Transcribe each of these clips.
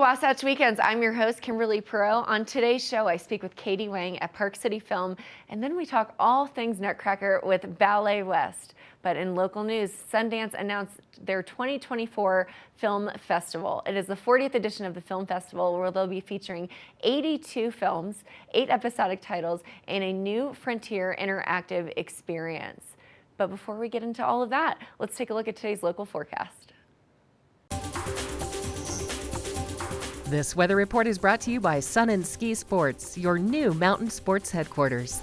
Wasatch Weekends. I'm your host, Kimberly Perot. On today's show, I speak with Katy Wang at Park City Film, and then we talk all things Nutcracker with BalletWest. But in local news, Sundance announced their 2024 Film Festival. It is the 40th edition of the Film Festival, where they'll be featuring 82 films, 8 episodic titles, and a new frontier interactive experience. But before we get into all of that, let's take a look at today's local forecast. This weather report is brought to you by Sun and Ski Sports, your new mountain sports headquarters.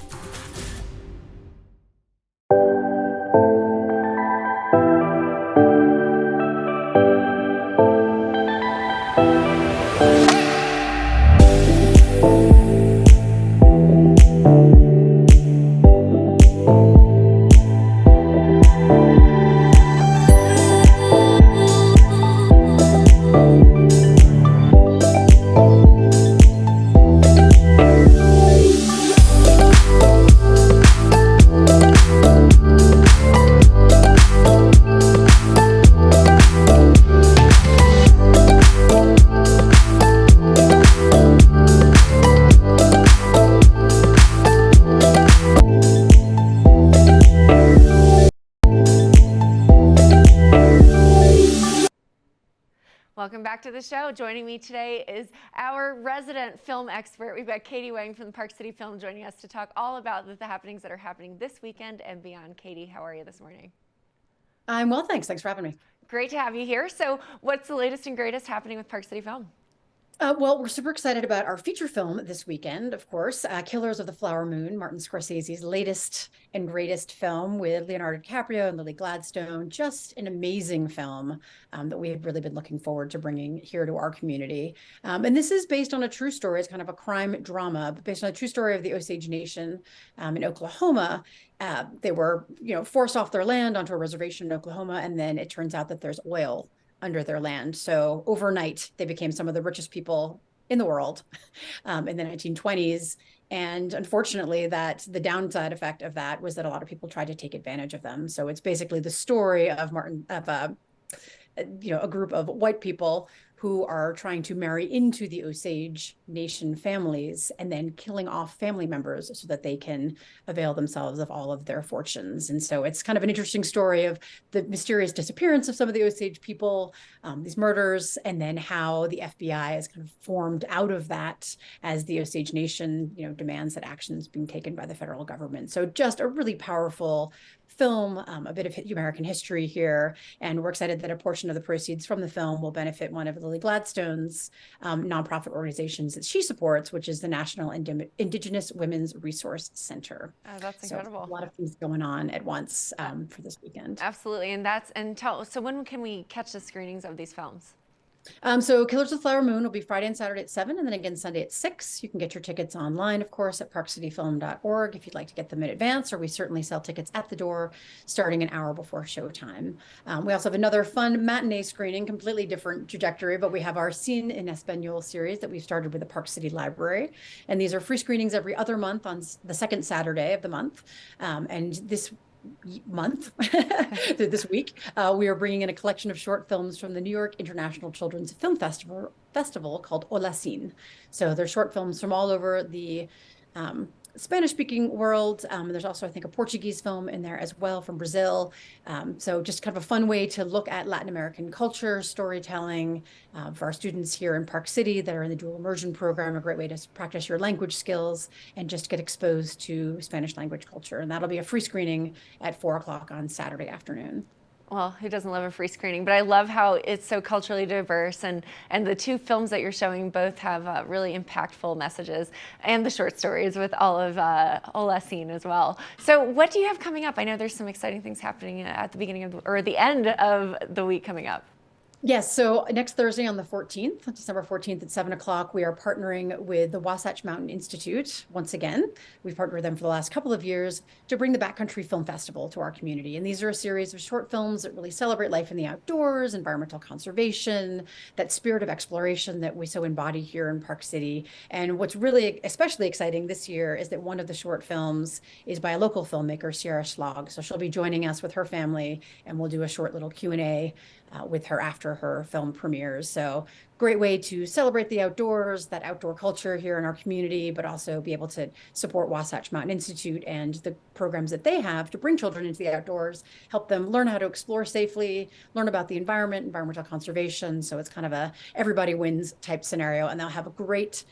Welcome back to the show. Joining me today is our resident film expert. We've got Katy Wang from the Park City Film joining us to talk all about the happenings that are happening this weekend and beyond. Katy, how are you this morning? I'm well, thanks. Thanks for having me. Great to have you here. So what's the latest and greatest happening with Park City Film? Well, we're super excited about our feature film this weekend, of course, Killers of the Flower Moon, Martin Scorsese's latest and greatest film with Leonardo DiCaprio and Lily Gladstone. Just an amazing film that we have really been looking forward to bringing here to our community. And this is based on a true story. It's kind of a crime drama, but based on a true story of the Osage Nation in Oklahoma. They were, forced off their land onto a reservation in Oklahoma, and then it turns out that there's oil under their land. So overnight, they became some of the richest people in the world in the 1920s. And unfortunately, the downside effect of that was that a lot of people tried to take advantage of them. So it's basically the story of a group of white people who are trying to marry into the Osage Nation families and then killing off family members so that they can avail themselves of all of their fortunes. And so it's kind of an interesting story of the mysterious disappearance of some of the Osage people, these murders, and then how the FBI is kind of formed out of that as the Osage Nation, demands that actions being taken by the federal government. So just a really powerful film, a bit of American history here, and we're excited that a portion of the proceeds from the film will benefit one of Lily Gladstone's nonprofit organizations that she supports, which is the National Indigenous Women's Resource Center. Oh, that's incredible. So a lot of things going on at once for this weekend. Absolutely, so when can we catch the screenings of these films? So Killers of the Flower Moon will be Friday and Saturday at 7, and then again Sunday at 6. You can get your tickets online, of course, at parkcityfilm.org if you'd like to get them in advance, or we certainly sell tickets at the door starting an hour before showtime. We also have another fun matinee screening, completely different trajectory, but we have our Cine en Español series that we've started with the Park City Library. And these are free screenings every other month on the second Saturday of the month. And this week, we are bringing in a collection of short films from the New York International Children's Film Festival called Hola Cine. So they're short films from all over the Spanish-speaking world. There's also, I think, a Portuguese film in there as well from Brazil. So just kind of a fun way to look at Latin American culture, storytelling for our students here in Park City that are in the dual immersion program, a great way to practice your language skills and just get exposed to Spanish language culture. And that'll be a free screening at 4 o'clock on Saturday afternoon. Well, who doesn't love a free screening? But I love how it's so culturally diverse, and the two films that you're showing both have really impactful messages, and the short stories with all of Hola Cine as well. So what do you have coming up? I know there's some exciting things happening at the beginning of, or the end of the week coming up. Yes, so next Thursday on the 14th, December 14th at 7 o'clock, we are partnering with the Wasatch Mountain Institute once again. We've partnered with them for the last couple of years to bring the Backcountry Film Festival to our community. And these are a series of short films that really celebrate life in the outdoors, environmental conservation, that spirit of exploration that we so embody here in Park City. And what's really especially exciting this year is that one of the short films is by a local filmmaker, Sierra Schlag. So she'll be joining us with her family, and we'll do a short little Q&A with her after her film premieres. So great way to celebrate the outdoors, that outdoor culture here in our community, but also be able to support Wasatch Mountain Institute and the programs that they have to bring children into the outdoors, help them learn how to explore safely, learn about the environment, environmental conservation. So it's kind of a everybody wins type scenario. And they'll have a great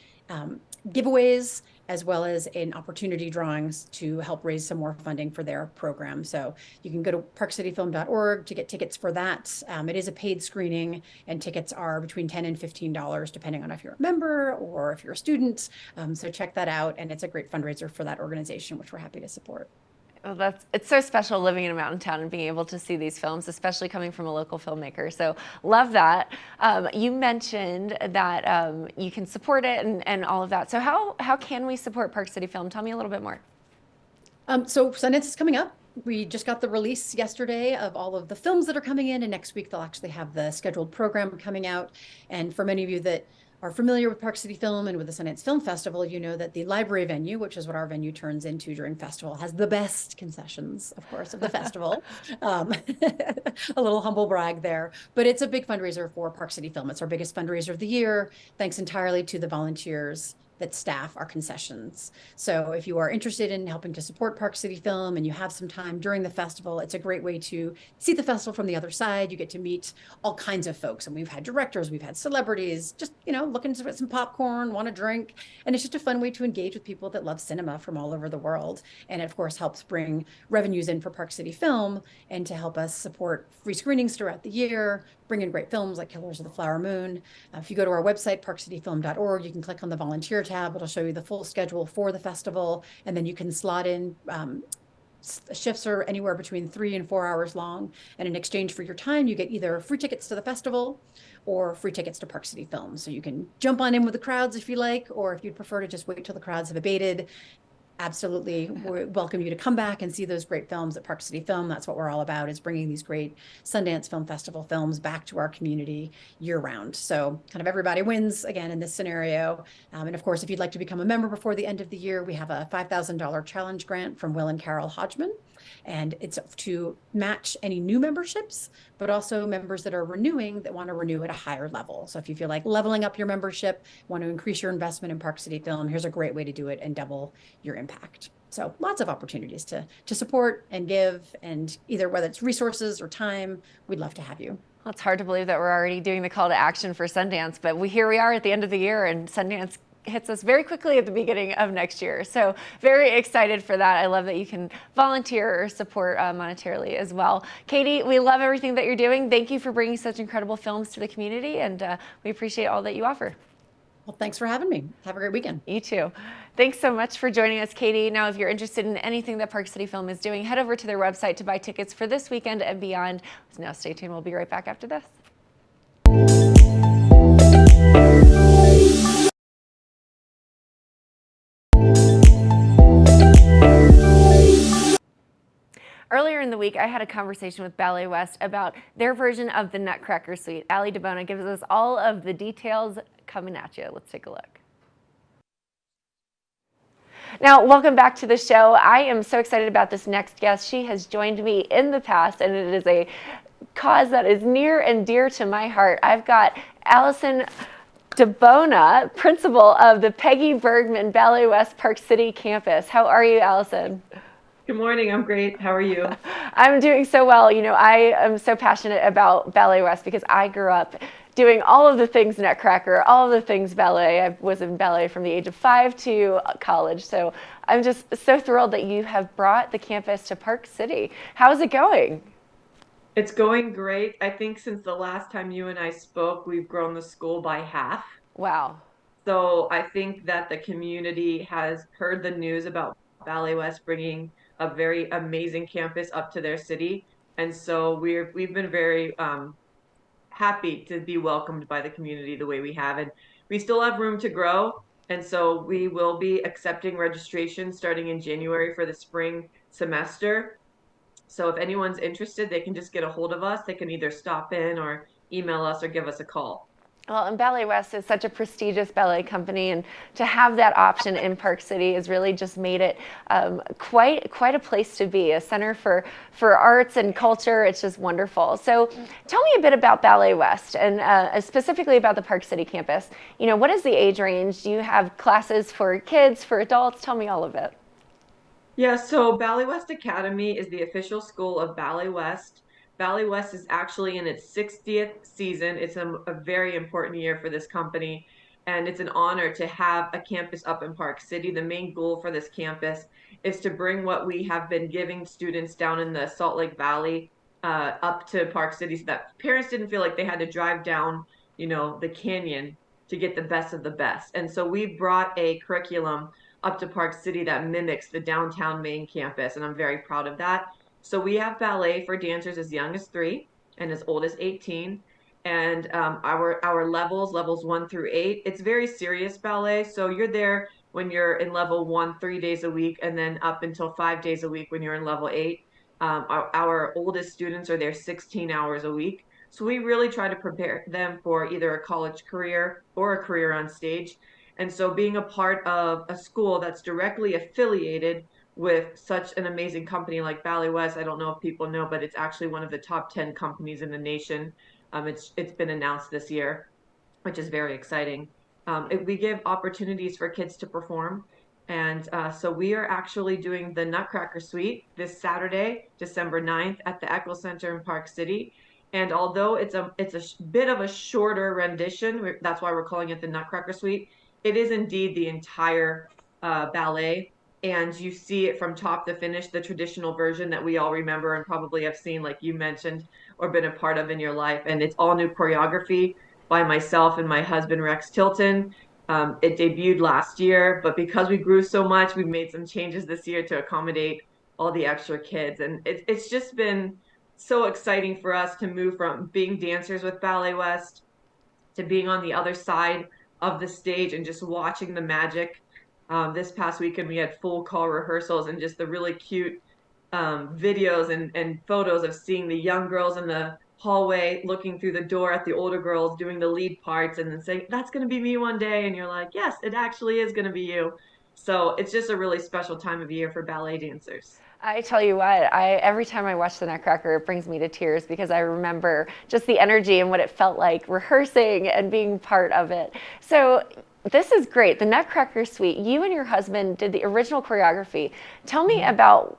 giveaways as well as in opportunity drawings to help raise some more funding for their program. So you can go to parkcityfilm.org to get tickets for that. It is a paid screening, and tickets are between $10 and $15, depending on if you're a member or if you're a student. So check that out, and it's a great fundraiser for that organization, which we're happy to support. Well, it's so special living in a mountain town and being able to see these films, especially coming from a local filmmaker. So love that. You mentioned that you can support it and all of that. So how can we support Park City Film? Tell me a little bit more. So Sundance is coming up. We just got the release yesterday of all of the films that are coming in, and next week they'll actually have the scheduled program coming out. And for many of you that are familiar with Park City Film and with the Sundance Film Festival, you know that the library venue, which is what our venue turns into during festival, has the best concessions, of course, of the festival. A little humble brag there, but it's a big fundraiser for Park City Film. It's our biggest fundraiser of the year, thanks entirely to the volunteers that staff our concessions. So if you are interested in helping to support Park City Film and you have some time during the festival, it's a great way to see the festival from the other side. You get to meet all kinds of folks. And we've had directors, we've had celebrities, just, looking to get some popcorn, want a drink. And it's just a fun way to engage with people that love cinema from all over the world. And it, of course, helps bring revenues in for Park City Film and to help us support free screenings throughout the year, bring in great films like Killers of the Flower Moon. If you go to our website, parkcityfilm.org, you can click on the volunteer tab. It'll show you the full schedule for the festival, and then you can slot in shifts are anywhere between 3 and 4 hours long. And in exchange for your time, you get either free tickets to the festival or free tickets to Park City Film. So you can jump on in with the crowds if you like, or if you'd prefer to just wait till the crowds have abated, absolutely we welcome you to come back and see those great films at Park City Film. That's what we're all about, is bringing these great Sundance Film Festival films back to our community year round. So kind of everybody wins again in this scenario. And of course, if you'd like to become a member before the end of the year, we have a $5,000 challenge grant from Will and Carol Hodgman. And it's to match any new memberships, but also members that are renewing that want to renew at a higher level. So if you feel like leveling up your membership, want to increase your investment in Park City Film, here's a great way to do it and double your impact. So lots of opportunities to support and give, and either whether it's resources or time, we'd love to have you. Well, it's hard to believe that we're already doing the call to action for Sundance, but here we are at the end of the year, and Sundance hits us very quickly at the beginning of next year. So very excited for that. I love that you can volunteer or support monetarily as well. Katy, we love everything that you're doing. Thank you for bringing such incredible films to the community, and we appreciate all that you offer. Well, thanks for having me. Have a great weekend. You too. Thanks so much for joining us, Katy. Now, if you're interested in anything that Park City Film is doing, head over to their website to buy tickets for this weekend and beyond. So now stay tuned. We'll be right back after this. Earlier in the week, I had a conversation with BalletWest about their version of the Nutcracker suite. Ali DeBona gives us all of the details coming at you. Let's take a look. Now, welcome back to the show. I am so excited about this next guest. She has joined me in the past, and it is a cause that is near and dear to my heart. I've got Allison DeBona, principal of the Peggy Bergman BalletWest Park City campus. How are you, Allison? Good morning. I'm great. How are you? I'm doing so well. I am so passionate about BalletWest because I grew up doing all of the things Nutcracker, all of the things ballet. I was in ballet from the age of 5 to college. So I'm just so thrilled that you have brought the campus to Park City. How's it going? It's going great. I think since the last time you and I spoke, we've grown the school by half. Wow. So I think that the community has heard the news about BalletWest bringing a very amazing campus up to their city. And so we've been very happy to be welcomed by the community the way we have. And we still have room to grow. And so we will be accepting registration starting in January for the spring semester. So if anyone's interested, they can just get a hold of us. They can either stop in or email us or give us a call. Well, and BalletWest is such a prestigious ballet company, and to have that option in Park City has really just made it quite a place to be, a center for arts and culture. It's just wonderful. So, tell me a bit about BalletWest, and specifically about the Park City campus. What is the age range? Do you have classes for kids, for adults? Tell me all of it. Yeah, so BalletWest Academy is the official school of BalletWest. BalletWest is actually in its 60th season. It's a very important year for this company, and it's an honor to have a campus up in Park City. The main goal for this campus is to bring what we have been giving students down in the Salt Lake Valley up to Park City so that parents didn't feel like they had to drive down, the canyon to get the best of the best. And so we've brought a curriculum up to Park City that mimics the downtown main campus, and I'm very proud of that. So we have ballet for dancers as young as 3 and as old as 18. And our levels 1 through 8, it's very serious ballet. So you're there when you're in level 1 3 days a week, and then up until 5 days a week when you're in level 8. Our oldest students are there 16 hours a week. So we really try to prepare them for either a college career or a career on stage. And so being a part of a school that's directly affiliated with such an amazing company like BalletWest, I don't know if people know, but it's actually one of the top 10 companies in the nation. It's been announced this year, which is very exciting. We give opportunities for kids to perform. And so we are actually doing the Nutcracker Suite this Saturday, December 9th at the Echo Center in Park City. And although it's a bit of a shorter rendition, that's why we're calling it the Nutcracker Suite, it is indeed the entire ballet. And you see it from top to finish, the traditional version that we all remember and probably have seen, like you mentioned, or been a part of in your life. And it's all new choreography by myself and my husband, Rex Tilton. It debuted last year, but because we grew so much, we've made some changes this year to accommodate all the extra kids. And it's just been so exciting for us to move from being dancers with BalletWest to being on the other side of the stage and just watching the magic. This past weekend, we had full call rehearsals and just the really cute videos and photos of seeing the young girls in the hallway looking through the door at the older girls doing the lead parts and then saying, that's going to be me one day. And you're like, yes, it actually is going to be you. So it's just a really special time of year for ballet dancers. I tell you what, every time I watch the Nutcracker, it brings me to tears because I remember just the energy and what it felt like rehearsing and being part of it. So this is great. The Nutcracker Suite, you and your husband did the original choreography. Tell me about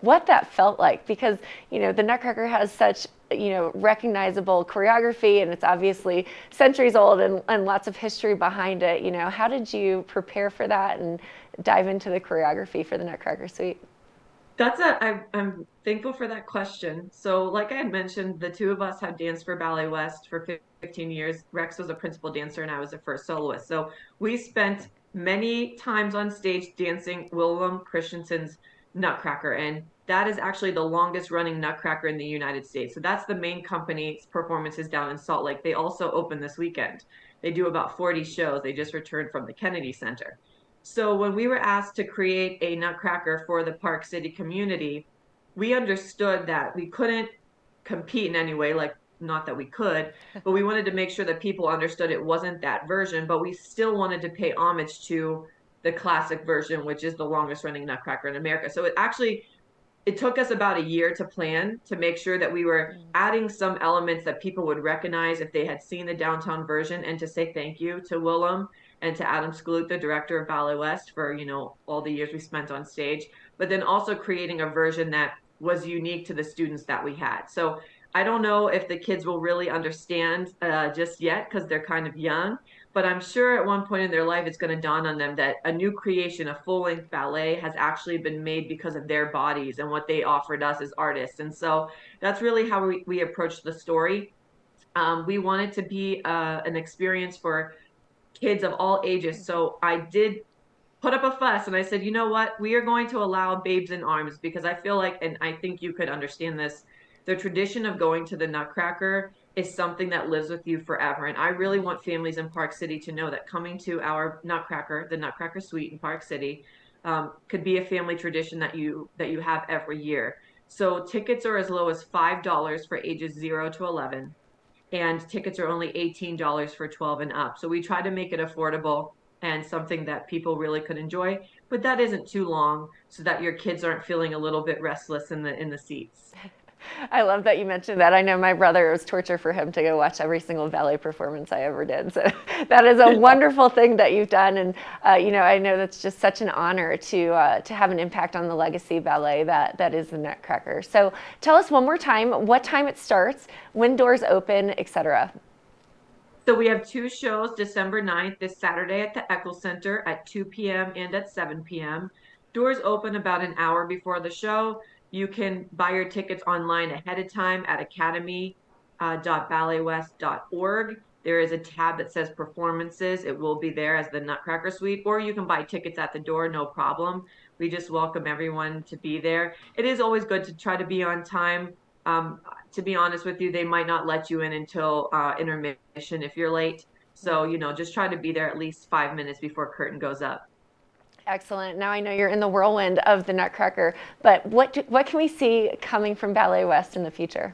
what that felt like, because the Nutcracker has such recognizable choreography, and it's obviously centuries old and lots of history behind it. How did you prepare for that and dive into the choreography for the Nutcracker Suite? I'm thankful for that question. So, like I had mentioned, the two of us have danced for BalletWest for 15 years. Rex was a principal dancer and I was a first soloist. So we spent many times on stage dancing Willem Christensen's Nutcracker. And that is actually the longest running Nutcracker in the United States. So that's the main company's performances down in Salt Lake. They also open this weekend. They do about 40 shows. They just returned from the Kennedy Center. So when we were asked to create a Nutcracker for the Park City community, we understood that we couldn't compete in any way, like not that we could, but we wanted to make sure that people understood it wasn't that version, but we still wanted to pay homage to the classic version, which is the longest running Nutcracker in America. So it took us about a year to plan to make sure that we were adding some elements that people would recognize if they had seen the downtown version, and to say thank you to Willem and to Adam Skloot, the director of BalletWest, for all the years we spent on stage, but then also creating a version that was unique to the students that we had. So I don't know if the kids will really understand just yet because they're kind of young, but I'm sure at one point in their life it's going to dawn on them that a new creation, a full-length ballet, has actually been made because of their bodies and what they offered us as artists. And so that's really how we approached the story. We wanted to be an experience for kids of all ages. So I did put up a fuss and I said, you know what, we are going to allow babes in arms, because I feel like, and I think you could understand this, the tradition of going to the Nutcracker is something that lives with you forever. And I really want families in Park City to know that coming to our Nutcracker, the Nutcracker Suite in Park City, could be a family tradition that you have every year. So tickets are as low as $5 for ages 0 to 11. and tickets are only $18 for 12 and up. So we try to make it affordable and something that people really could enjoy, but that isn't too long so that your kids aren't feeling a little bit restless in the seats. I love that you mentioned that. I know my brother, it was torture for him to go watch every single ballet performance I ever did. So that is a wonderful thing that you've done. And, I know that's just such an honor to have an impact on the legacy ballet that is the Nutcracker. So tell us one more time what time it starts, when doors open, etc. So we have 2 shows, December 9th, this Saturday at the Eccles Center at 2 p.m. and at 7 p.m. Doors open about an hour before the show. You can buy your tickets online ahead of time at academy.balletwest.org. There is a tab that says performances. It will be there as the Nutcracker Suite, or you can buy tickets at the door, no problem. We just welcome everyone to be there. It is always good to try to be on time. To be honest with you, they might not let you in until intermission if you're late. So, just try to be there at least 5 minutes before curtain goes up. Excellent. Now I know you're in the whirlwind of the Nutcracker, but what can we see coming from BalletWest in the future?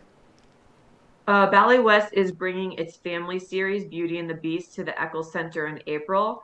BalletWest is bringing its family series, Beauty and the Beast, to the Eccles Center in April.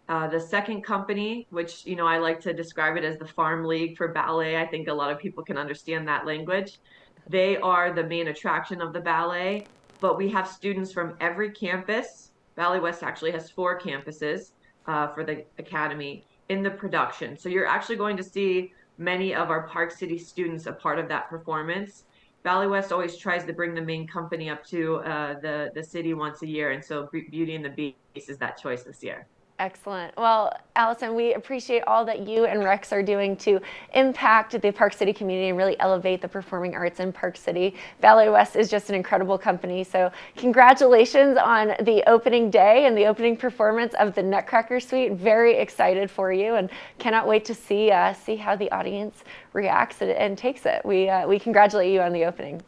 The second company, which, I like to describe it as the Farm League for ballet. I think a lot of people can understand that language. They are the main attraction of the ballet, but we have students from every campus. BalletWest actually has 4 campuses for the academy in the production. So you're actually going to see many of our Park City students a part of that performance. BalletWest always tries to bring the main company up to the city once a year, and so Beauty and the Beast is that choice this year. Excellent. Well, Allison, we appreciate all that you and Rex are doing to impact the Park City community and really elevate the performing arts in Park City. BalletWest is just an incredible company. So congratulations on the opening day and the opening performance of the Nutcracker Suite. Very excited for you and cannot wait to see how the audience reacts and takes it. We congratulate you on the opening.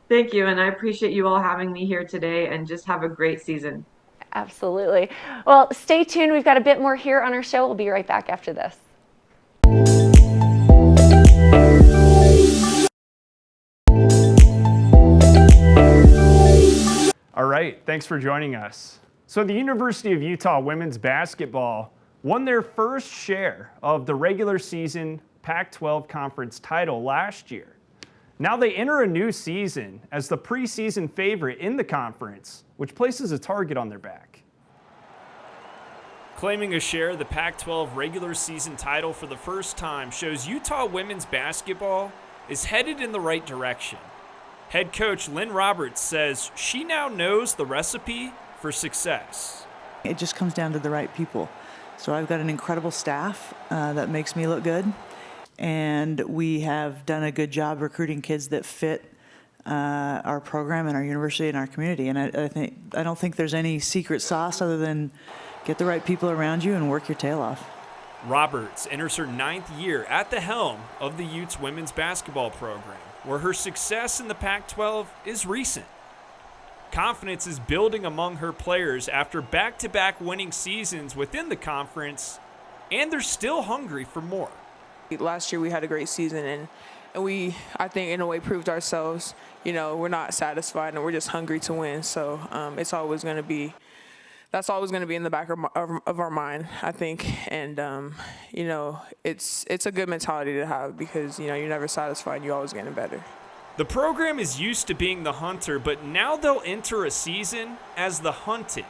Thank you, and I appreciate you all having me here today, and just have a great season. Absolutely. Well, stay tuned. We've got a bit more here on our show. We'll be right back after this. All right, thanks for joining us. So the University of Utah women's basketball won their first share of the regular season Pac-12 conference title last year. Now they enter a new season as the preseason favorite in the conference, which places a target on their back. Claiming a share of the Pac-12 regular season title for the first time shows Utah women's basketball is headed in the right direction. Head coach Lynn Roberts says she now knows the recipe for success. It just comes down to the right people. So I've got an incredible staff that makes me look good. And we have done a good job recruiting kids that fit our program and our university and our community. And I don't think there's any secret sauce other than get the right people around you and work your tail off. Roberts enters her 9th year at the helm of the Utes women's basketball program, where her success in the Pac-12 is recent. Confidence is building among her players after back-to-back winning seasons within the conference, and they're still hungry for more. Last year we had a great season, and we, I think, in a way proved ourselves. We're not satisfied, and we're just hungry to win. So that's always going to be in the back of our mind, I think. And it's a good mentality to have because you're never satisfied. You're always getting better. The program is used to being the hunter, but now they'll enter a season as the hunted.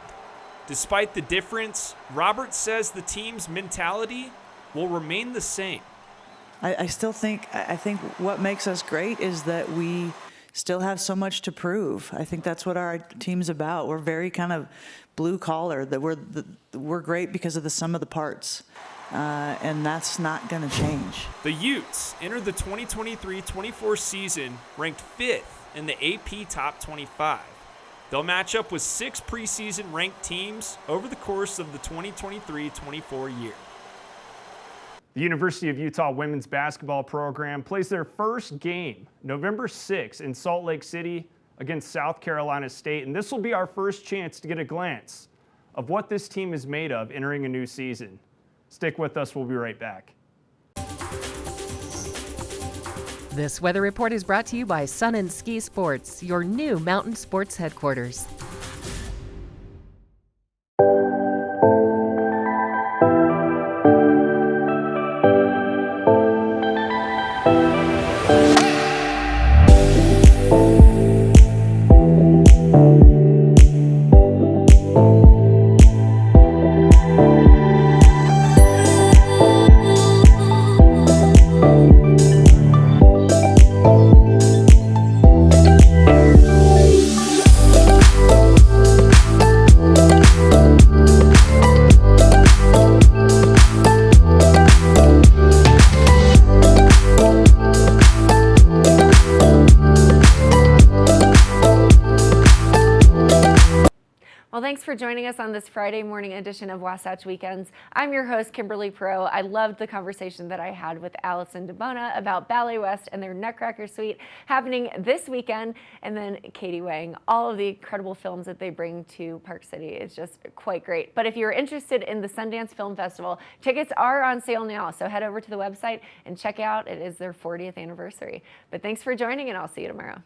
Despite the difference, Roberts says the team's mentality will remain the same. I think what makes us great is that we still have so much to prove. I think that's what our team's about. We're very kind of blue collar, that we're great because of the sum of the parts. And that's not going to change. The Utes entered the 2023-24 season ranked 5th in the AP Top 25. They'll match up with 6 preseason ranked teams over the course of the 2023-24 year. The University of Utah women's basketball program plays their first game November 6th in Salt Lake City against South Carolina State, and this will be our first chance to get a glance of what this team is made of entering a new season. Stick with us, we'll be right back. This weather report is brought to you by Sun and Ski Sports, your new mountain sports headquarters. Well, thanks for joining us on this Friday morning edition of Wasatch Weekends. I'm your host, Kimberly Perot. I loved the conversation that I had with Allison DeBona about BalletWest and their Nutcracker suite happening this weekend, and then Katy Wang. All of the incredible films that they bring to Park City is just quite great. But if you're interested in the Sundance Film Festival, tickets are on sale now, so head over to the website and check out. It is their 40th anniversary. But thanks for joining, and I'll see you tomorrow.